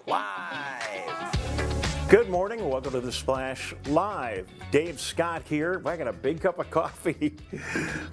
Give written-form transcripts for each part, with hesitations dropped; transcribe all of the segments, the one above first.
Live. Good morning and welcome to the Splash Live. Dave Scott here. I got a big cup of coffee.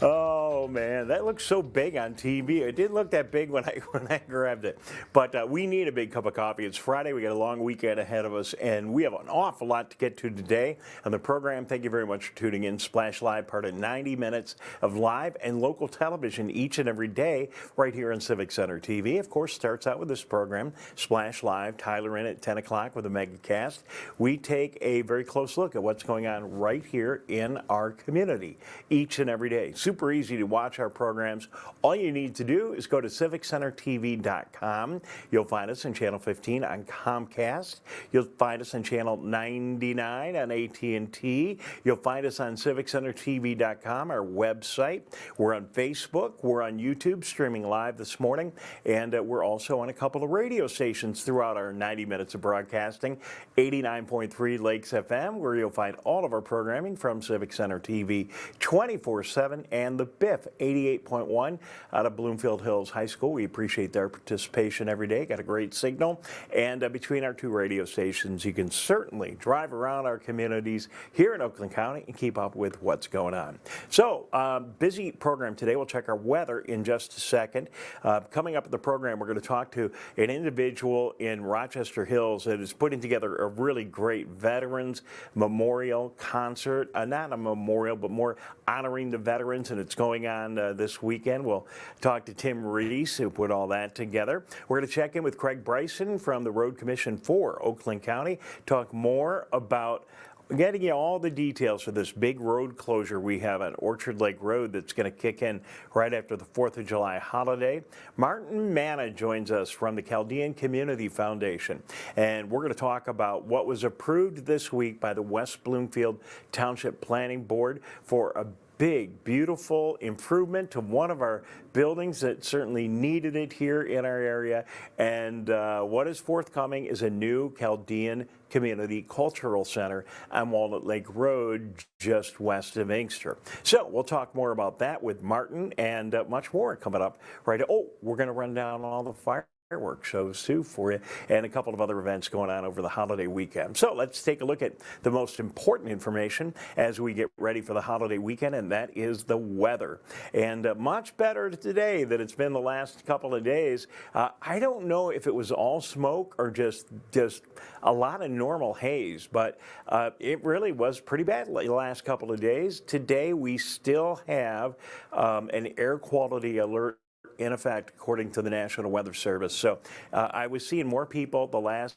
Oh man, that looks so big on TV. It didn't look that big when I grabbed it. But we need a big cup of coffee. It's Friday. We got a long weekend ahead of us, and we have an awful lot to get to today on the program. Thank you very much for tuning in. Splash Live, part of 90 minutes of live and local television each and every day right here on Civic Center TV. Of course, starts out with this program, Splash Live. Tyler in at 10 o'clock with a mega cast. We take a very close look at what's going on right here in our community each and every day. Super easy to watch our programs. All you need to do is go to civiccentertv.com. You'll find us on channel 15 on Comcast. You'll find us on channel 99 on AT&T. You'll find us on civiccentertv.com, our website. We're on Facebook. We're on YouTube, streaming live this morning. And we're also on a couple of radio stations throughout our 90 minutes of broadcasting. 89.3 Lakes FM, where you'll find all of our programming from Civic Center TV 24/7, and the BIF 88.1 out of Bloomfield Hills High School. We appreciate their participation every day. Got a great signal. And between our two radio stations, you can certainly drive around our communities here in Oakland County and keep up with what's going on. So, busy program today. We'll check our weather in just a second. Coming up in the program, we're going to talk to an individual in Rochester Hills that is putting together a really great Veterans Memorial concert. Not a memorial, but more honoring the veterans, and it's going on this weekend. We'll talk to Tim Reese, who put all that together. We're going to check in with Craig Bryson from the Road Commission for Oakland County, talk more about getting you all the details for this big road closure we have on Orchard Lake Road that's going to kick in right after the 4th of July holiday. Martin Manna joins us from the Chaldean Community Foundation, and we're going to talk about what was approved this week by the West Bloomfield Township Planning Board for a big, beautiful improvement to one of our buildings that certainly needed it here in our area. And what is forthcoming is a new Chaldean Community Cultural Center on Walnut Lake Road, just west of Inkster. So we'll talk more about that with Martin and much more coming up right. Oh, we're going to run down all the fireworks shows too for you, and a couple of other events going on over the holiday weekend. So let's take a look at the most important information as we get ready for the holiday weekend, and that is the weather. And much better today than it's been the last couple of days. I don't know if it was all smoke or just a lot of normal haze, but it really was pretty bad the last couple of days. Today we still have an air quality alert in effect, according to the National Weather Service. So I was seeing more people the last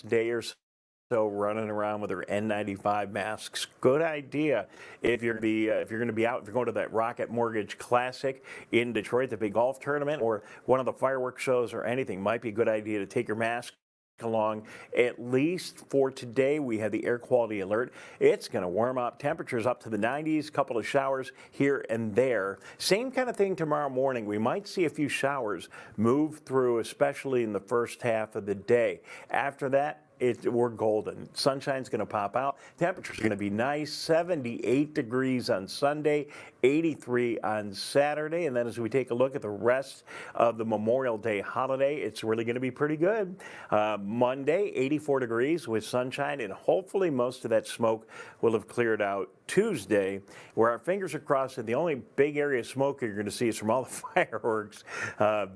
day or so running around with their N95 masks. Good idea if you're going to be out, if you're going to that Rocket Mortgage Classic in Detroit, the big golf tournament, or one of the fireworks shows or anything. Might be a good idea to take your mask along. At least for today, we have the air quality alert. It's going to warm up, temperatures up to the 90s, couple of showers here and there. Same kind of thing tomorrow morning. We might see a few showers move through, especially in the first half of the day. After that, we're golden. Sunshine's going to pop out. Temperature's going to be nice. 78 degrees on Sunday, 83 on Saturday. And then as we take a look at the rest of the Memorial Day holiday, it's really going to be pretty good. Monday, 84 degrees with sunshine, and hopefully most of that smoke will have cleared out. Tuesday, where our fingers are crossed, and the only big area of smoke you're going to see is from all the fireworks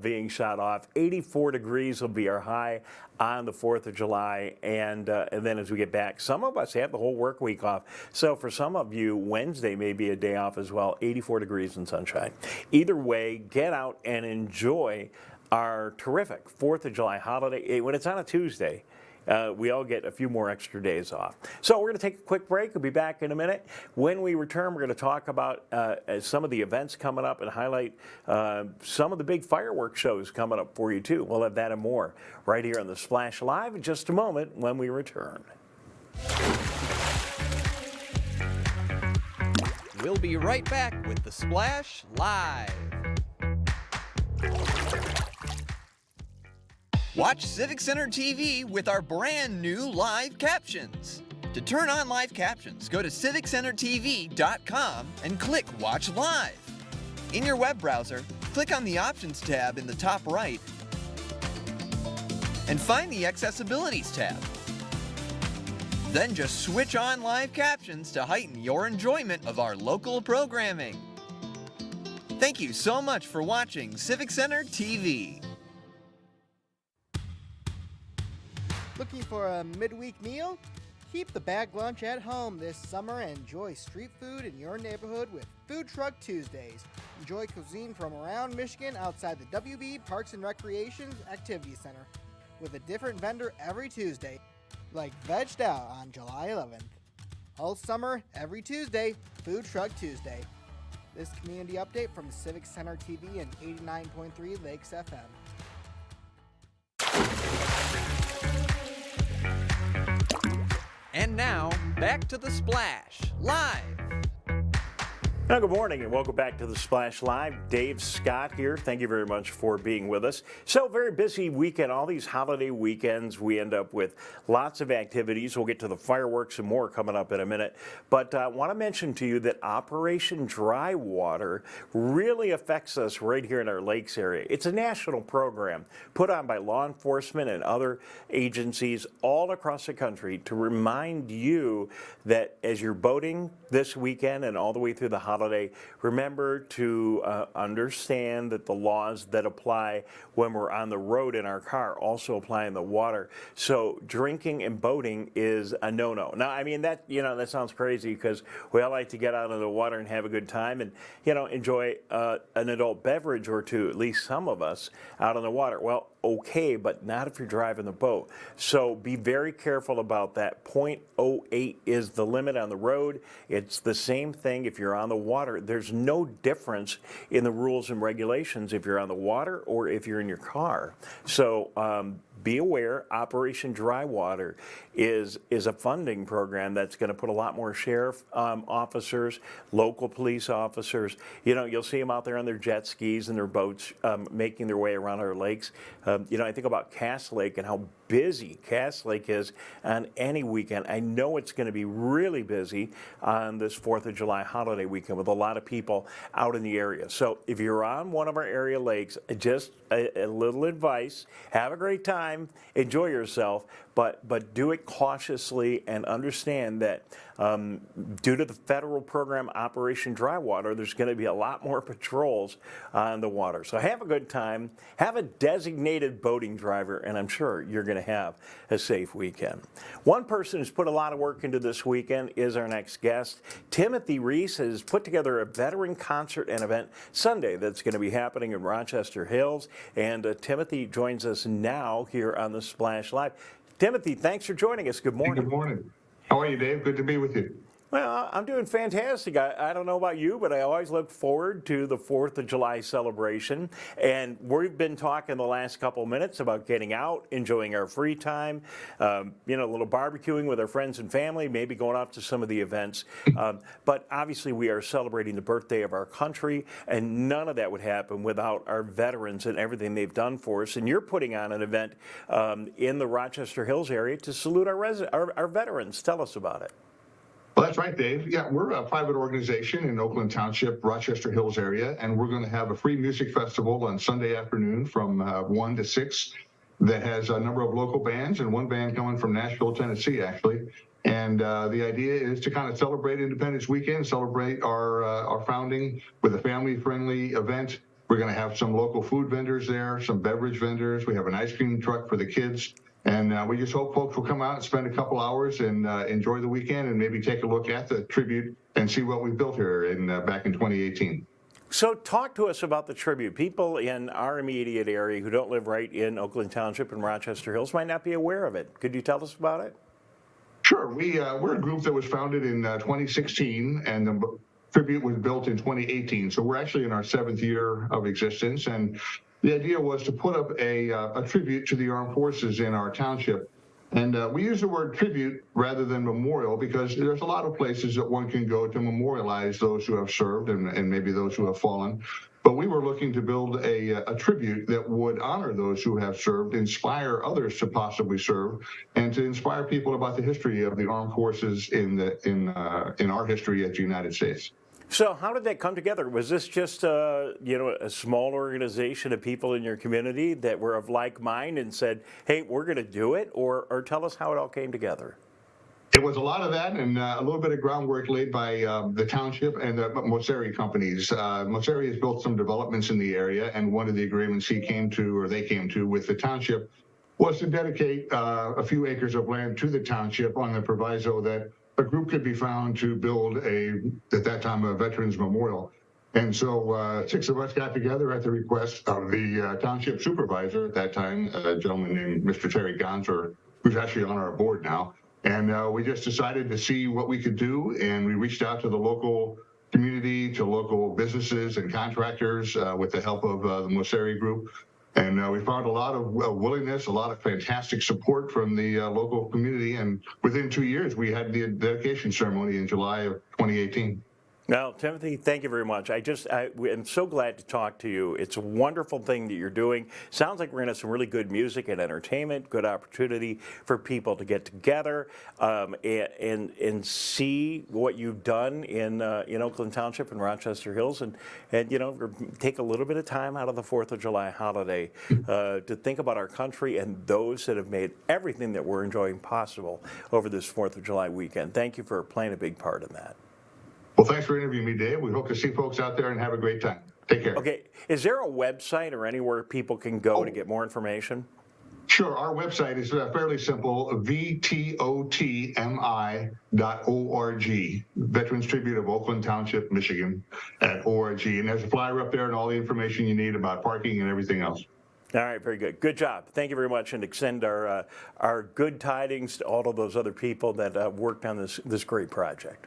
being shot off. 84 degrees will be our high on the 4th of July, and then as we get back, some of us have the whole work week off. So for some of you, Wednesday may be a day off as well. 84 degrees and sunshine. Either way, get out and enjoy our terrific 4th of July holiday. When it's on a Tuesday, we all get a few more extra days off. So we're going to take a quick break. We'll be back in a minute. When we return, we're going to talk about some of the events coming up and highlight some of the big fireworks shows coming up for you, too. We'll have that and more right here on the Splash Live in just a moment when we return. We'll be right back with the Splash Live. Watch Civic Center TV with our brand new live captions. To turn on live captions, go to civiccentertv.com and click Watch Live. In your web browser, click on the Options tab in the top right and find the Accessibilities tab. Then just switch on live captions to heighten your enjoyment of our local programming. Thank you so much for watching Civic Center TV. Looking for a midweek meal? Keep the bag lunch at home this summer and enjoy street food in your neighborhood with Food Truck Tuesdays. Enjoy cuisine from around Michigan outside the WB Parks and Recreations Activity Center with a different vendor every Tuesday, like Vegged Out on July 11th. All summer, every Tuesday, Food Truck Tuesday. This community update from Civic Center TV and 89.3 Lakes FM. And now, back to the Splash, live. Now, good morning and welcome back to the Splash Live. Dave Scott here. Thank you very much for being with us. So, very busy weekend. All these holiday weekends, we end up with lots of activities. We'll get to the fireworks and more coming up in a minute. But I want to mention to you that Operation Dry Water really affects us right here in our lakes area. It's a national program put on by law enforcement and other agencies all across the country to remind you that as you're boating this weekend and all the way through the holiday, remember to understand that the laws that apply when we're on the road in our car also apply in the water. So drinking and boating is a no-no. Now, I mean, that sounds crazy because we all like to get out of the water and have a good time and, enjoy an adult beverage or two, at least some of us, out on the water. Well, okay, but not if you're driving the boat. So be very careful about that. .08 is the limit on the road. It's the same thing if you're on the water. There's no difference in the rules and regulations if you're on the water or if you're in your car. So be aware, Operation Dry Water is a funding program that's going to put a lot more sheriff officers, local police officers. You'll see them out there on their jet skis and their boats making their way around our lakes. I think about Cass Lake and how busy Cass Lake is on any weekend. I know it's going to be really busy on this 4th of July holiday weekend with a lot of people out in the area. So if you're on one of our area lakes, just a little advice, have a great time, enjoy yourself, but do it cautiously and understand that due to the federal program Operation Dry Water, there's going to be a lot more patrols on the water. So have a good time, have a designated boating driver, and I'm sure you're going to have a safe weekend. One person who's put a lot of work into this weekend is our next guest. Timothy Reese has put together a veteran concert and event Sunday that's going to be happening in Rochester Hills, and Timothy joins us now here on the Splash Live. Timothy, thanks for joining us. Good morning. Hey, good morning. How are you, Dave? Good to be with you. Well, I'm doing fantastic. I don't know about you, but I always look forward to the 4th of July celebration. And we've been talking the last couple of minutes about getting out, enjoying our free time, a little barbecuing with our friends and family, maybe going off to some of the events. But obviously we are celebrating the birthday of our country, and none of that would happen without our veterans and everything they've done for us. And you're putting on an event in the Rochester Hills area to salute our veterans. Tell us about it. Well, that's right, Dave. Yeah, we're a private organization in Oakland Township, Rochester Hills area, and we're going to have a free music festival on Sunday afternoon from 1 to 6 that has a number of local bands and one band coming from Nashville, Tennessee, actually. And the idea is to kind of celebrate Independence Weekend, celebrate our founding with a family-friendly event. We're going to have some local food vendors there, some beverage vendors. We have an ice cream truck for the kids. And we just hope folks will come out and spend a couple hours and enjoy the weekend and maybe take a look at the tribute and see what we built here back in 2018. So talk to us about the tribute. People in our immediate area who don't live right in Oakland Township and Rochester Hills might not be aware of it. Could you tell us about it? Sure. We're a group that was founded in 2016, and the tribute was built in 2018. So we're actually in our 7th year of existence. And the idea was to put up a tribute to the armed forces in our township. And we use the word tribute rather than memorial because there's a lot of places that one can go to memorialize those who have served and maybe those who have fallen. But we were looking to build a tribute that would honor those who have served, inspire others to possibly serve, and to inspire people about the history of the armed forces in our history at the United States. So how did that come together? Was this just a small organization of people in your community that were of like mind and said, "Hey, we're going to do it," or tell us how it all came together? It was a lot of that and a little bit of groundwork laid by the township and the Mosseri companies. Mosseri has built some developments in the area, and one of the agreements they came to with the township was to dedicate a few acres of land to the township on the proviso that a group could be found to build at that time, a veterans memorial. And so 6 of us got together at the request of the township supervisor at that time, a gentleman named Mr. Terry Gonser, who's actually on our board now. And we just decided to see what we could do, and we reached out to the local community, to local businesses and contractors with the help of the Mosseri Group. And we found a lot of willingness, a lot of fantastic support from the local community. And within 2 years, we had the dedication ceremony in July of 2018. Well, Timothy, thank you very much. I'm so glad to talk to you. It's a wonderful thing that you're doing. Sounds like we're going to have some really good music and entertainment, good opportunity for people to get together and see what you've done in Oakland Township and Rochester Hills, and take a little bit of time out of the 4th of July holiday to think about our country and those that have made everything that we're enjoying possible over this 4th of July weekend. Thank you for playing a big part in that. Well, thanks for interviewing me, Dave. We hope to see folks out there and have a great time. Take care. Okay. Is there a website or anywhere people can go to get more information? Sure. Our website is fairly simple, vtotmi.org, Veterans Tribute of Oakland Township, Michigan, at org. And there's a flyer up there and all the information you need about parking and everything else. All right, very good. Good job. Thank you very much, and extend our good tidings to all of those other people that worked on this great project.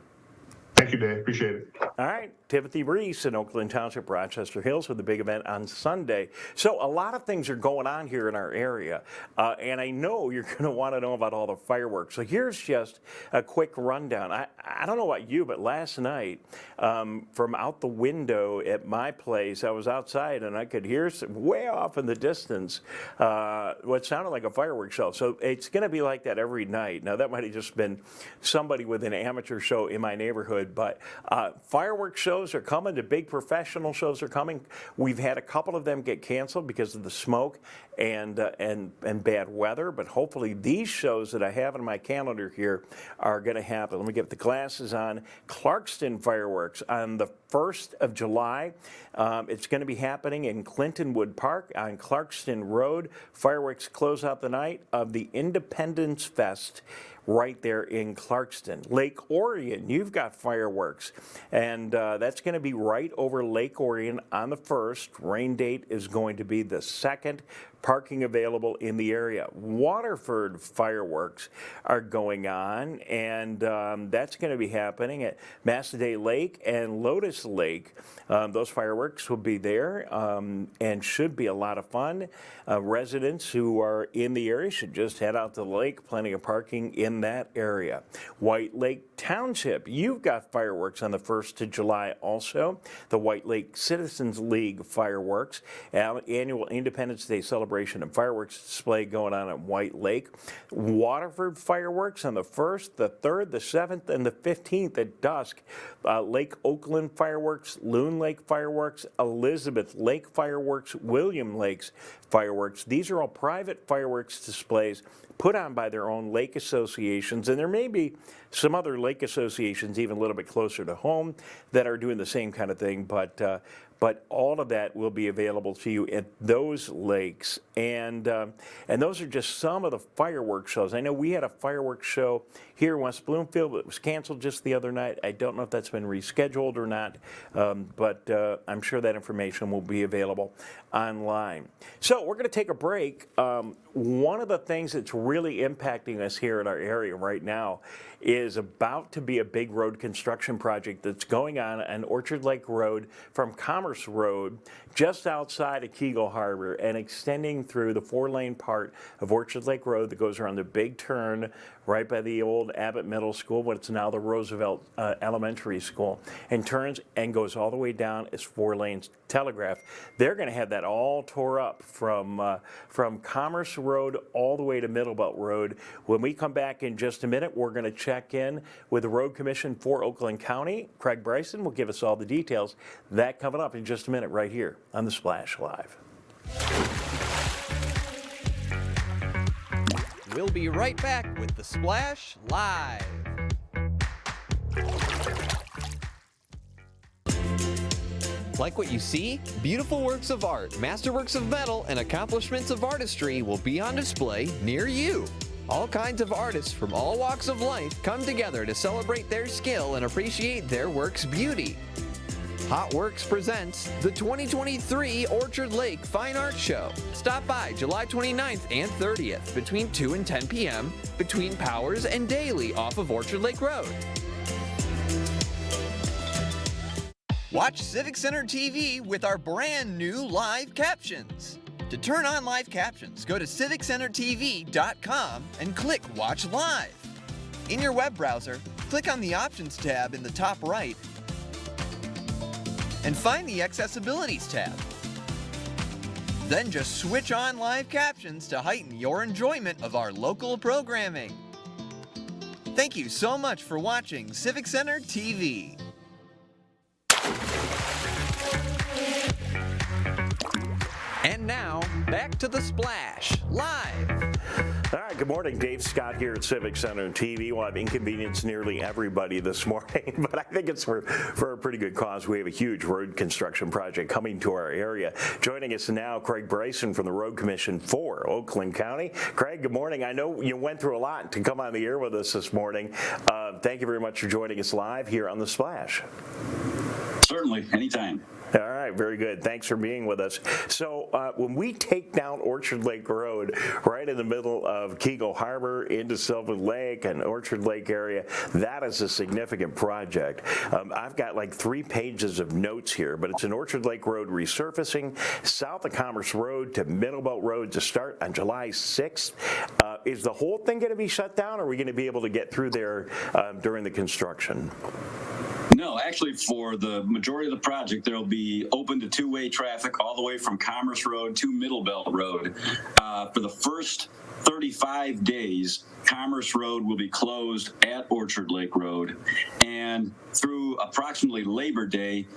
Thank you, Dave. Appreciate it. All right, Timothy Reese in Oakland Township, Rochester Hills, with the big event on Sunday. So a lot of things are going on here in our area, and I know you're going to want to know about all the fireworks. So here's just a quick rundown. I don't know about you, but last night, from out the window at my place, I was outside and I could hear way off in the distance what sounded like a fireworks show. So it's going to be like that every night. Now, that might have just been somebody with an amateur show in my neighborhood, but fireworks shows are coming. The big professional shows are coming. We've had a couple of them get canceled because of the smoke and bad weather, but hopefully these shows that I have in my calendar here are going to happen. Let me get the glasses on. Clarkston fireworks on the 1st of July. It's going to be happening in Clintonwood Park on Clarkston Road. Fireworks close out the night of the Independence Fest right there in Clarkston. Lake Orion, you've got fireworks, and that's going to be right over Lake Orion on the 1st. Rain date is going to be the 2nd. Parking available in the area. Waterford fireworks are going on, and that's going to be happening at Massaday Lake and Lotus Lake. Those fireworks will be there and should be a lot of fun. Residents who are in the area should just head out to the lake. Plenty of parking in that area. White Lake Township, you've got fireworks on the 1st of July also. The White Lake Citizens League fireworks, annual Independence Day celebration and fireworks display going on at White Lake. Waterford fireworks on the 1st, the 3rd, the 7th, and the 15th at dusk. Lake Oakland fireworks, Loon Lake fireworks, Elizabeth Lake fireworks, William Lakes fireworks. These are all private fireworks displays put on by their own lake associations, and there may be some other lake associations even a little bit closer to home that are doing the same kind of thing, but all of that will be available to you at those lakes, and those are just some of the fireworks shows. I know we had a fireworks show here in West Bloomfield that was canceled just the other night. I don't know if that's been rescheduled or not, but I'm sure that information will be available online. So we're going to take a break. One of the things that's really impacting us here in our area right now is about to be a big road construction project that's going on Orchard Lake Road from Commerce Road just outside of Kegel Harbor and extending through the 4-lane part of Orchard Lake Road that goes around the big turn right by the old Abbott Middle School, but it's now the Roosevelt Elementary School, and turns and goes all the way down as 4 lanes telegraph. They're going to have that all tore up from Commerce Road all the way to Middlebelt Road. When we come back in just a minute, we're going to check in with the Road Commission for Oakland County. Craig Bryson will give us all the details. That coming up in just a minute right here on The Splash Live. We'll be right back with The Splash Live. Like what you see? Beautiful works of art, masterworks of metal, and accomplishments of artistry will be on display near you. All kinds of artists from all walks of life come together to celebrate their skill and appreciate their work's beauty. Hot Works presents the 2023 Orchard Lake Fine Art Show. Stop by July 29th and 30th between 2 and 10 p.m. between Powers and Daly off of Orchard Lake Road. Watch Civic Center TV with our brand new live captions. To turn on live captions, go to civiccentertv.com and click Watch Live. In your web browser, click on the Options tab in the top right and find the Accessibilities tab. Then just switch on live captions to heighten your enjoyment of our local programming. Thank you so much for watching Civic Center TV. And now, back to The Splash, live. All right, good morning. Dave Scott here at Civic Center TV. Well, I've inconvenienced nearly everybody this morning, but I think it's for a pretty good cause. We have a huge road construction project coming to our area. Joining us now, Craig Bryson from the Road Commission for Oakland County. Craig, good morning. I know you went through a lot to come on the air with us this morning. Thank you very much for joining us live here on The Splash. Certainly, anytime. All right, very good. Thanks for being with us. So when we take down Orchard Lake Road, right in the middle of Kegel Harbor into Silver Lake and Orchard Lake area, that is a significant project. I've got like 3 pages of notes here, but it's an Orchard Lake Road resurfacing, south of Commerce Road to Middlebelt Road to start on July 6th. Is the whole thing going to be shut down, or are we going to be able to get through there during the construction? No, actually, for the majority of the project, there will be open to 2-way traffic all the way from Commerce Road to Middlebelt Road. For the first 35 days, Commerce Road will be closed at Orchard Lake Road. And through approximately Labor Day,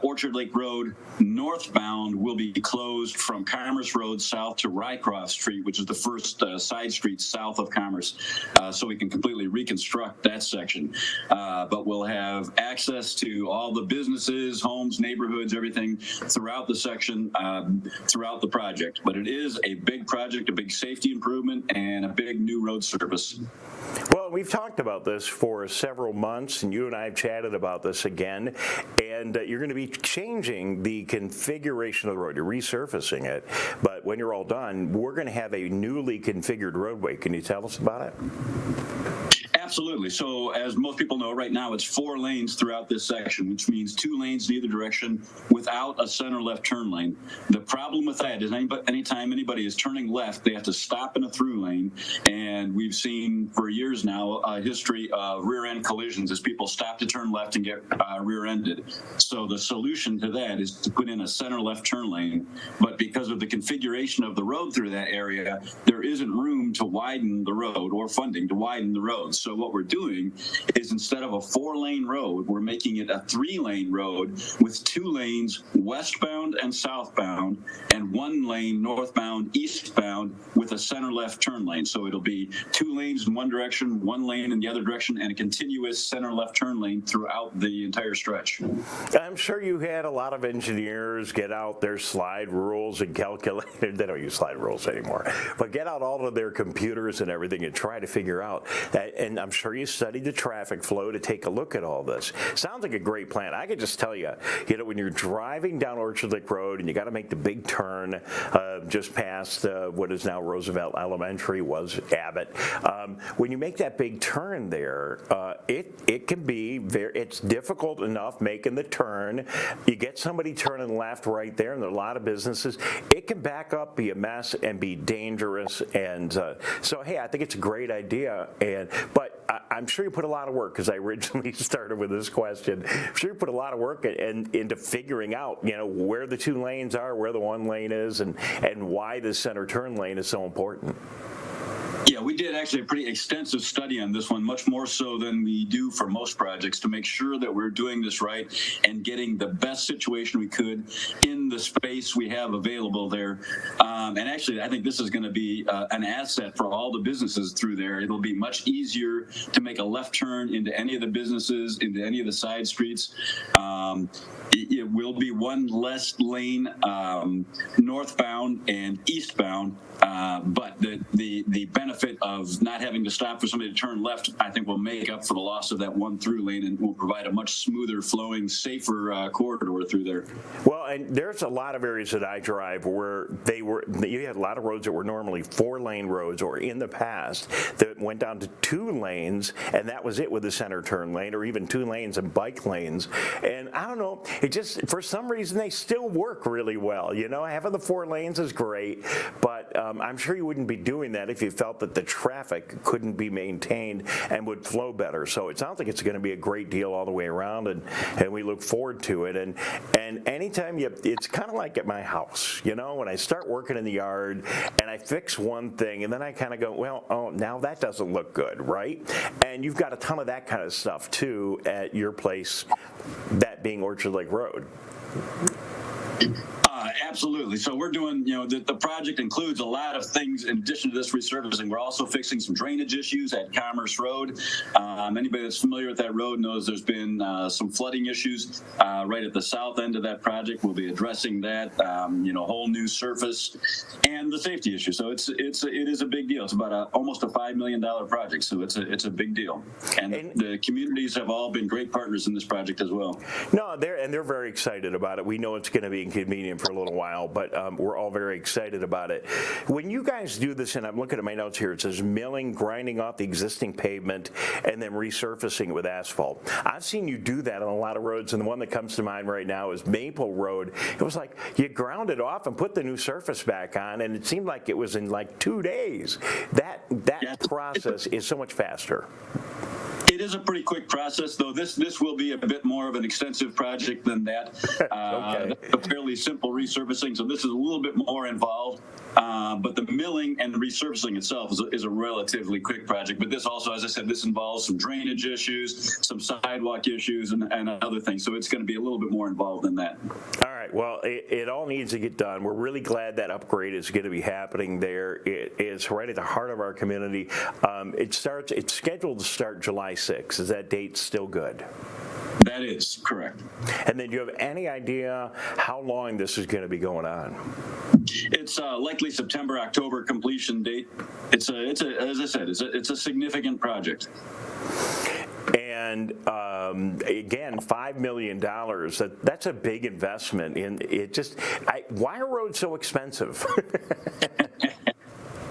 Orchard Lake Road northbound will be closed from Commerce Road south to Rycroft Street, which is the first side street south of Commerce, so we can completely reconstruct that section. But we'll have access to all the businesses, homes, neighborhoods, everything throughout the section, throughout the project. But it is a big project, a big safety improvement, and a big new road service. Well, we've talked about this for several months, and you and I have chatted about this again, and you're going to be changing the configuration of the road. You're resurfacing it, but when you're all done, we're going to have a newly configured roadway. Can you tell us about it? Absolutely. So as most people know, right now it's 4 lanes throughout this section, which means 2 lanes in either direction without a center left turn lane. The problem with that is anytime anybody is turning left, they have to stop in a through lane. And we've seen for years now a history of rear end collisions as people stop to turn left and get rear ended. So the solution to that is to put in a center left turn lane. But because of the configuration of the road through that area, there isn't room to widen the road or funding to widen the road. So what we're doing is instead of a 4-lane road, we're making it a 3-lane road with 2 lanes westbound and southbound and 1 lane northbound, eastbound with a center left turn lane. So it'll be 2 lanes in one direction, 1 lane in the other direction, and a continuous center left turn lane throughout the entire stretch. I'm sure you had a lot of engineers get out their slide rules and calculate. They don't use slide rules anymore, but get out all of their computers and everything and try to figure out that. And I'm sure you studied the traffic flow to take a look at all this. Sounds like a great plan. I could just tell you, when you're driving down Orchard Lake Lake Road, and you got to make the big turn just past what is now Roosevelt Elementary, was Abbott. When you make that big turn there, it can be it's difficult enough making the turn. You get somebody turning left right there, and there are a lot of businesses. It can back up, be a mess, and be dangerous. And so, hey, I think it's a great idea. But I'm sure you put a lot of work, because I originally started with this question. I'm sure you put a lot of work into figuring out, where the two lanes are, where the one lane is, and why the center turn lane is so important. Yeah, we did actually a pretty extensive study on this one, much more so than we do for most projects, to make sure that we're doing this right and getting the best situation we could in the space we have available there. And actually, I think this is going to be an asset for all the businesses through there. It'll be much easier to make a left turn into any of the businesses, into any of the side streets. It will be one less lane northbound and eastbound, but the benefit of not having to stop for somebody to turn left, I think, will make up for the loss of that one through lane and will provide a much smoother flowing, safer corridor through there. Well, and there's a lot of areas that I drive where you had a lot of roads that were normally 4-lane roads, or in the past that went down to 2 lanes, and that was it with the center turn lane, or even 2 lanes and bike lanes. And I don't know, it just, for some reason, they still work really well. Having the 4 lanes is great, but I'm sure you wouldn't be doing that if you felt that the traffic couldn't be maintained and would flow better. So it sounds like it's going to be a great deal all the way around, and we look forward to it. And anytime it's kind of like at my house, when I start working in the yard and I fix one thing, and then I kind of go, well, now that doesn't look good, right? And you've got a ton of that kind of stuff too at your place, that being Orchard Lake Road. Absolutely. So we're doing, the project includes a lot of things in addition to this resurfacing. We're also fixing some drainage issues at Commerce Road. Anybody that's familiar with that road knows there's been some flooding issues right at the south end of that project. We'll be addressing that, whole new surface and the safety issue. So it is a big deal. It's about almost a $5 million project. So it's a big deal. And the communities have all been great partners in this project as well. No, they're very excited about it. We know it's going to be inconvenient for a little while, but we're all very excited about it. When you guys do this, and I'm looking at my notes here, it says milling, grinding off the existing pavement, and then resurfacing it with asphalt. I've seen you do that on a lot of roads, and the one that comes to mind right now is Maple Road. It was like you ground it off and put the new surface back on, and it seemed like it was in like 2 days. That process is so much faster. It is a pretty quick process, though. This will be a bit more of an extensive project than that. Okay. That's a fairly simple resurfacing, so this is a little bit more involved. But the milling and the resurfacing itself is a relatively quick project. But this also, as I said, this involves some drainage issues, some sidewalk issues, and other things. So it's going to be a little bit more involved than that. All right. Well, it all needs to get done. We're really glad that upgrade is going to be happening there. It is right at the heart of our community. It's scheduled to start July 6th. Is that date still good? That is correct. And then do you have any idea how long this is going to be going on? It's likely September, October completion date. It's as I said, it's a significant project. And again, $5 million. That's a big investment. Why are roads so expensive?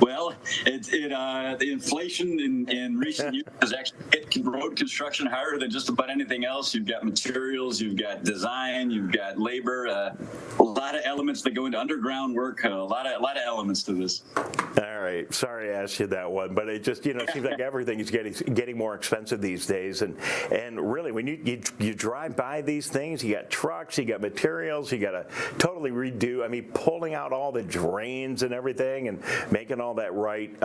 Well, the inflation in recent years has actually hit road construction harder than just about anything else. You've got materials, you've got design, you've got labor, a lot of elements that go into underground work, a lot of elements to this. All right, sorry I asked you that one, but it just seems like everything is getting more expensive these days, and really when you drive by these things, you got trucks, you got materials, you got to totally redo. I mean, pulling out all the drains and everything and making all that right.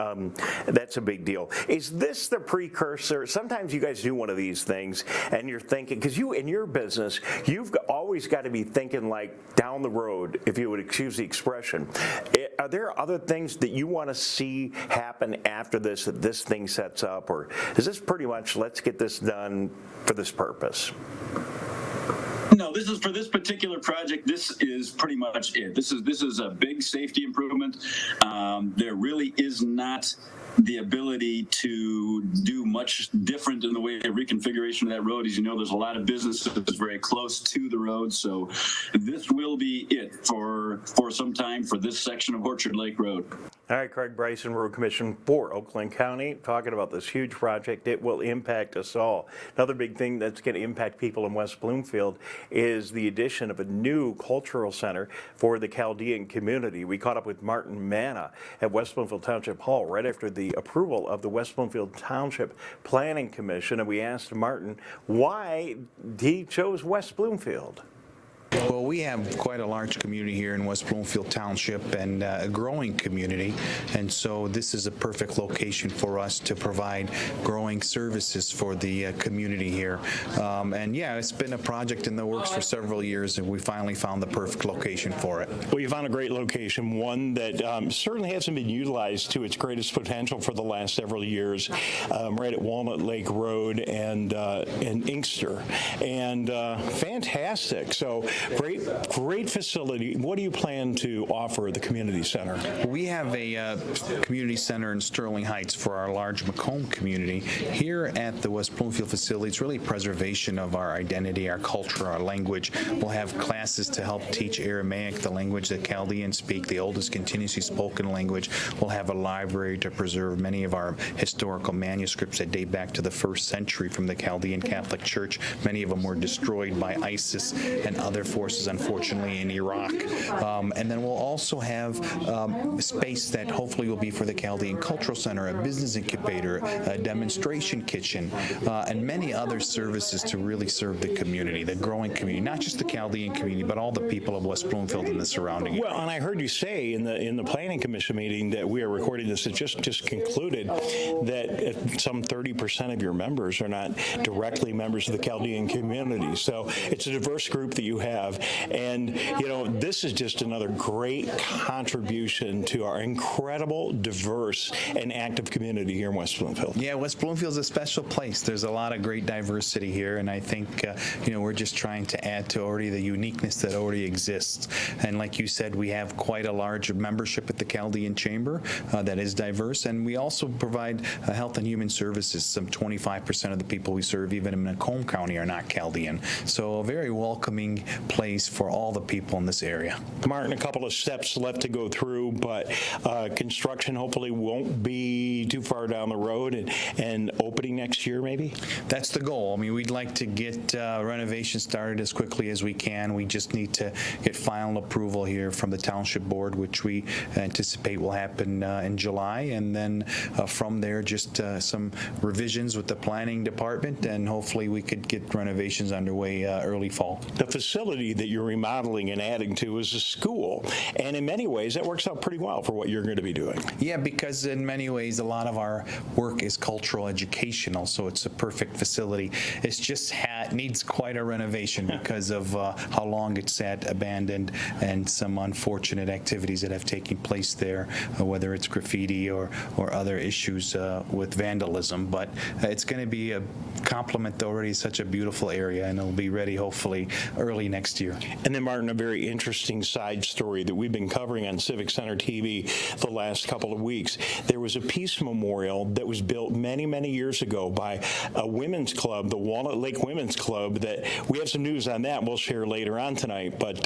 That's a big deal. Is this the precursor? Sometimes you guys do one of these things and you're thinking, because you in your business, you've always got to be thinking like down the road, if you would excuse the expression. Are there other things that you want to see happen after this, that this thing sets up, or is this pretty much let's get this done for this purpose? No, this is for this particular project. This is pretty much it. This is a big safety improvement. There really is not the ability to do much different in the way of reconfiguration of that road. As you know, there's a lot of businesses very close to the road, so this will be it for some time for this section of Orchard Lake Road. All right, Craig Bryson, Road Commission for Oakland County, talking about this huge project. It will impact us all. Another big thing that's going to impact people in West Bloomfield is the addition of a new cultural center for the Chaldean community. We caught up with Martin Manna at West Bloomfield Township Hall right after the approval of the West Bloomfield Township Planning Commission, and we asked Martin why he chose West Bloomfield. Well, we have quite a large community here in West Bloomfield Township and a growing community, and so this is a perfect location for us to provide growing services for the community here. And yeah, it's been a project in the works for several years, and we finally found the perfect location for it. Well, you found a great location, one that certainly hasn't been utilized to its greatest potential for the last several years, right at Walnut Lake Road and Inkster, and fantastic. So great facility. What do you plan to offer the community center? We have a community center in Sterling Heights for our large Macomb community. Here at the West Bloomfield facility, it's really preservation of our identity, our culture, our language. We'll have classes to help teach Aramaic, the language that Chaldeans speak, the oldest continuously spoken language. We'll have a library to preserve many of our historical manuscripts that date back to the 1st century from the Chaldean Catholic Church. Many of them were destroyed by ISIS and other forces, unfortunately, in Iraq. And then we'll also have space that hopefully will be for the Chaldean Cultural Center, a business incubator, a demonstration kitchen, and many other services to really serve the community, the growing community, not just the Chaldean community, but all the people of West Bloomfield and the surrounding area. Well, and I heard you say in the Planning Commission meeting that we are recording this, it just concluded that some 30% of your members are not directly members of the Chaldean community. So it's a diverse group that you have. And, you know, this is just another great contribution to our incredible, diverse, and active community here in West Bloomfield. Yeah, West Bloomfield's a special place. There's a lot of great diversity here, and I think, we're just trying to add to already the uniqueness that already exists. And like you said, we have quite a large membership at the Chaldean Chamber that is diverse, and we also provide health and human services. Some 25% of the people we serve, even in Macomb County, are not Chaldean. So a very welcoming place for all the people in this area. Martin, a couple of steps left to go through, but construction hopefully won't be too far down the road and opening next year maybe? That's the goal. I mean, we'd like to get renovations started as quickly as we can. We just need to get final approval here from the Township Board, which we anticipate will happen in July, and then from there just some revisions with the planning department, and hopefully we could get renovations underway early fall. The facility that you're remodeling and adding to is a school, and in many ways that works out pretty well for what you're going to be doing. Yeah, because in many ways a lot of our work is cultural educational, so it's a perfect facility. It's just needs quite a renovation because of how long it's sat abandoned and some unfortunate activities that have taken place there, whether it's graffiti or other issues with vandalism. But it's going to be a complement to already such a beautiful area, and it'll be ready hopefully early next year. And then, Martin, a very interesting side story that we've been covering on Civic Center TV the last couple of weeks. There was a peace memorial that was built many, many years ago by a women's club, the Walnut Lake Women's Club, that we have some news on that we'll share later on tonight. But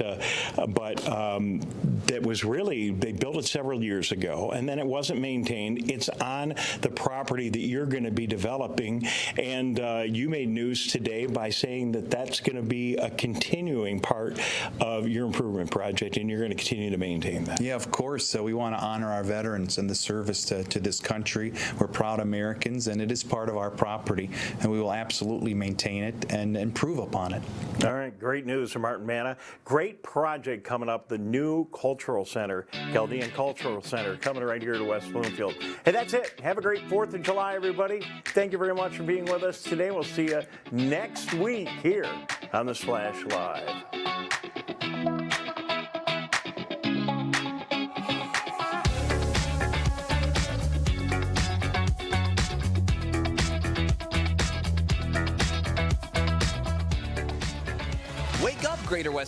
that was really, they built it several years ago, and then it wasn't maintained. It's on the property that you're going to be developing, and you made news today by saying that that's going to be a continuing part of your improvement project, and you're going to continue to maintain that. Yeah, of course. So we want to honor our veterans and the service to this country. We're proud Americans, and it is part of our property, and we will absolutely maintain it and improve upon it. All right, great news from Martin Manna. Great project coming up, the new Cultural Center, Chaldean Cultural Center, coming right here to West Bloomfield. Hey, that's it. Have a great 4th of July, everybody. Thank you very much for being with us today. We'll see you next week here on The Splash Live. Wake up, Greater West